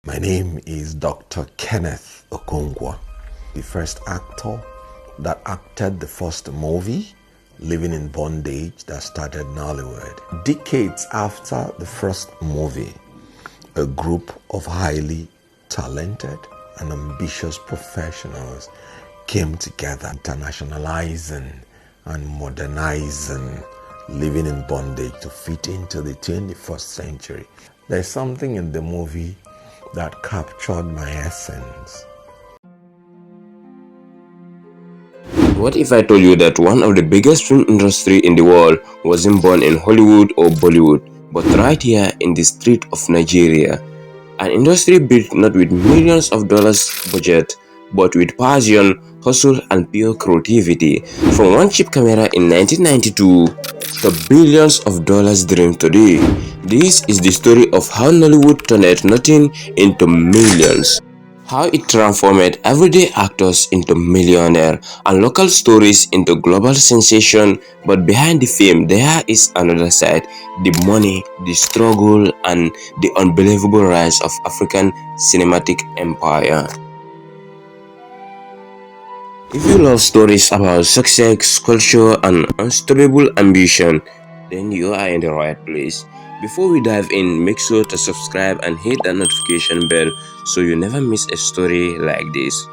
My name is Dr. Kenneth Okonkwo, the first actor that acted the first movie, Living in Bondage, that started Nollywood. Decades after the first movie, a group of highly talented and ambitious professionals came together, internationalizing and modernizing Living in Bondage to fit into the 21st century. There's something in the movie that captured my essence. What if I told you that one of the biggest film industry in the world wasn't born in Hollywood or Bollywood, but right here in the street of Nigeria? An industry built not with millions of dollars budget, but with passion, hustle and pure creativity. From one cheap camera in 1992 to billions of dollars dream today. This is the story of how Nollywood turned nothing into millions. How it transformed everyday actors into millionaires and local stories into global sensation. But behind the fame, there is another side: the money, the struggle, and the unbelievable rise of African cinematic empire. If you love stories about success, culture, and unstoppable ambition, then you are in the right place. Before we dive in, make sure to subscribe and hit the notification bell so you never miss a story like this.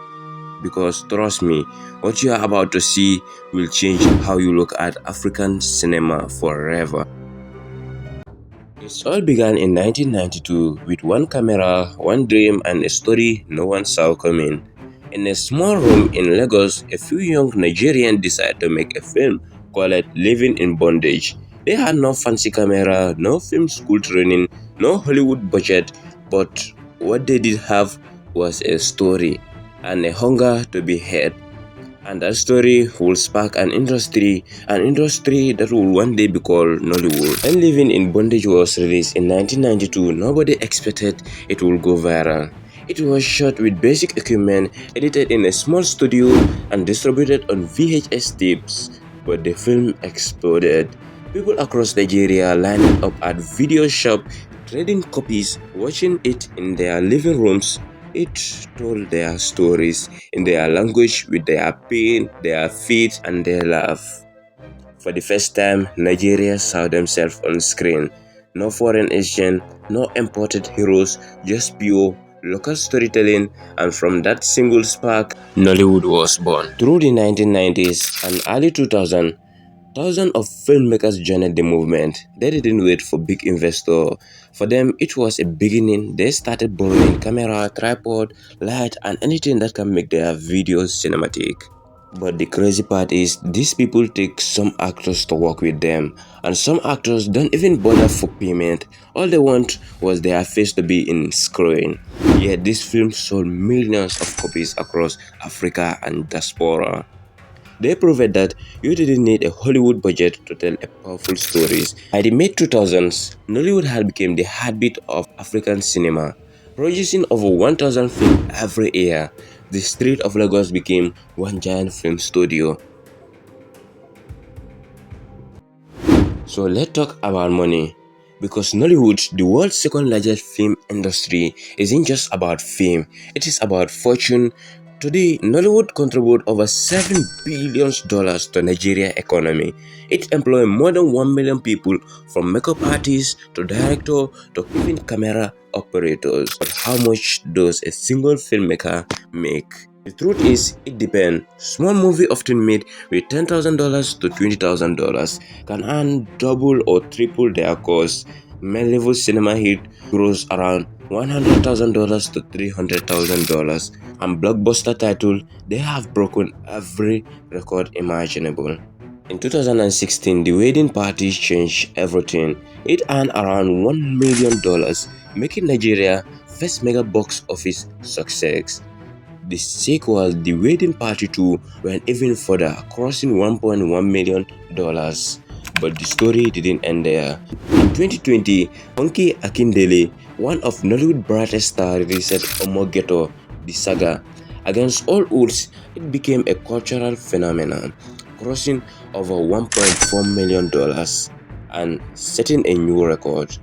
Because trust me, what you are about to see will change how you look at African cinema forever. It all began in 1992 with one camera, one dream, and a story no one saw coming. In a small room in Lagos, a few young Nigerians decided to make a film called Living in Bondage. They had no fancy camera, no film school training, no Hollywood budget, but what they did have was a story and a hunger to be heard. And that story will spark an industry that will one day be called Nollywood. When Living in Bondage was released in 1992, nobody expected it would go viral. It was shot with basic equipment, edited in a small studio, and distributed on VHS tapes. But the film exploded. People across Nigeria lined up at video shop, trading copies, watching it in their living rooms. It told their stories in their language with their pain, their feet, and their laugh. For the first time, Nigeria saw themselves on screen. No foreign agent, no imported heroes, just pure local storytelling, and from that single spark, Nollywood was born. Through the 1990s and early 2000s, thousands of filmmakers joined the movement. They didn't wait for big investors. For them, it was a beginning. They started borrowing camera, tripod, light, and anything that can make their videos cinematic. But the crazy part is, these people take some actors to work with them, and some actors don't even bother for payment. All they want was their face to be in screen. Yet this film sold millions of copies across Africa and diaspora. They proved that you didn't need a Hollywood budget to tell a powerful stories. By the mid-2000s, Nollywood had become the heartbeat of African cinema, producing over 1,000 films every year. The street of Lagos became one giant film studio. So let's talk about money. Because Nollywood, the world's second largest film industry, isn't just about fame, it is about fortune. Today, Nollywood contributes over $7 billion to Nigeria's economy. It employs more than 1 million people, from makeup artists to directors to even camera operators. But how much does a single filmmaker make? The truth is, it depends. Small movie often made with $10,000 to $20,000 can earn double or triple their cost. Mid-level cinema hit grows around $100,000 to $300,000, and blockbuster title, they have broken every record imaginable. In 2016, the wedding party changed everything. It earned around $1 million, making Nigeria first mega box office success. The sequel, The Wedding Party 2, went even further, crossing $1.1 million. But the story didn't end there. In 2020, Funky Akindele, one of Nollywood's brightest stars, released Omogeto, the saga. Against all odds, it became a cultural phenomenon, crossing over $1.4 million and setting a new record.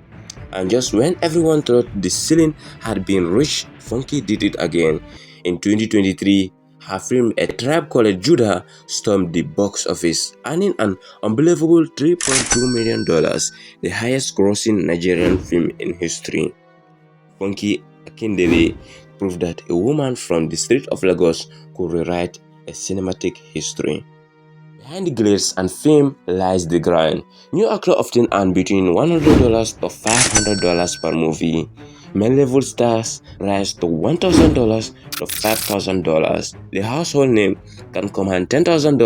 And just when everyone thought the ceiling had been reached, Funky did it again. In 2023, her film A Tribe Called Judah stormed the box office, earning an unbelievable $3.2 million, the highest grossing Nigerian film in history. Funky Akindele proved that a woman from the street of Lagos could rewrite a cinematic history. Behind the glitz and fame lies the grind. New actors often earn between $100 to $500 per movie. Mid-level stars rise to $1,000 to $5,000. The household name can command $10,000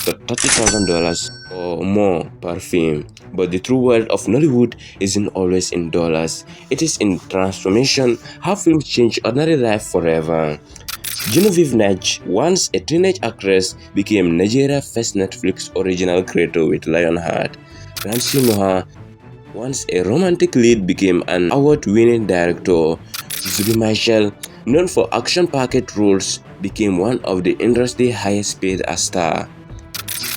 to $30,000 or more per film. But the true world of Nollywood isn't always in dollars. It is in transformation, how films change ordinary life forever. Genevieve Nage, once a teenage actress, became Nigeria's first Netflix original creator with Lionheart. Ramsey Noah, once a romantic lead, became an award-winning director. Zubi Marshall, known for action-packed roles, became one of the industry's highest-paid stars.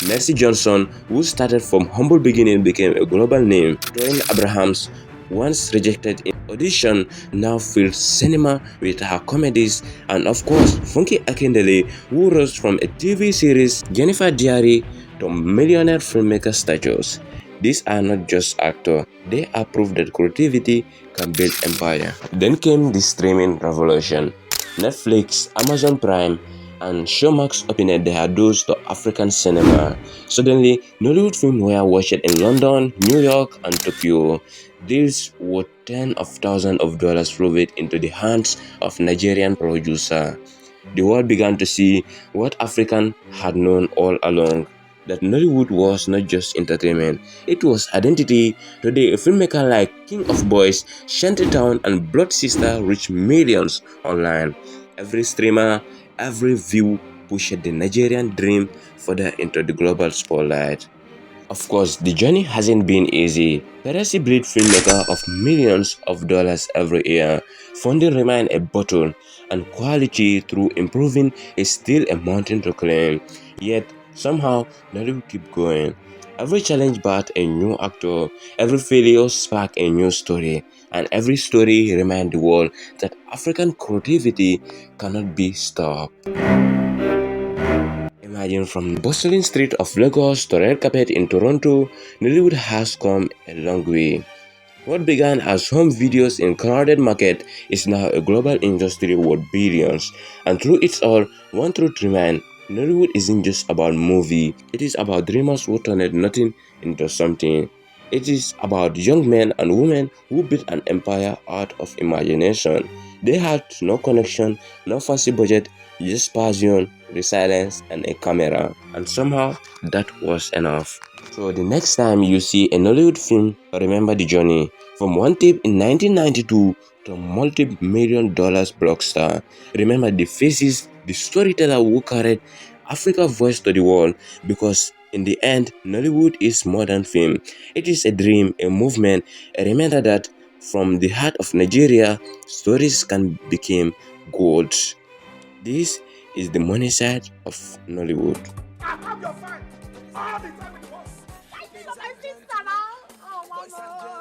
Mercy Johnson, who started from humble beginning, became a global name. Toyin Abrahams, once rejected in audition, now fills cinema with her comedies. And of course, Funky Akindele, who rose from a TV series Jennifer Diary to millionaire filmmaker status. These are not just actors, they are proof that creativity can build empire. Then came the streaming revolution. Netflix, Amazon Prime, and Showmax opened their doors to African cinema. Suddenly, Nollywood films were watched in London, New York, and Tokyo. Deals worth tens of thousands of dollars flowed into the hands of Nigerian producers. The world began to see what Africans had known all along, that Nollywood was not just entertainment, it was identity. Today, a filmmaker like King of Boys, Shantytown, and Blood Sister reach millions online. Every streamer, every view pushed the Nigerian dream further into the global spotlight. Of course, the journey hasn't been easy. Piracy breeds filmmakers of millions of dollars every year. Funding remains a battle, and quality through improving is still a mountain to climb. Yet, somehow, Nollywood keep going. Every challenge births a new actor, every failure sparks a new story, and every story reminds the world that African creativity cannot be stopped. Imagine from the bustling street of Lagos to red carpet in Toronto, Nollywood has come a long way. What began as home videos in crowded market is now a global industry worth billions. And through it all, one truth remains: Nollywood isn't just about movie. It is about dreamers who turned nothing into something. It is about young men and women who built an empire out of imagination. They had no connection, no fancy budget, just passion, resilience, and a camera. And somehow, that was enough. So the next time you see a Nollywood film, remember the journey. From one tape in 1992 to a multi-million dollars blockbuster. Remember the faces, the storyteller who carried Africa's voice to the world, because in the end, Nollywood is more than film. It is a dream, a movement, a reminder that from the heart of Nigeria, stories can become gold. This is the money side of Nollywood. I have your friend all the time in the world. I see your sister now. Oh, my God.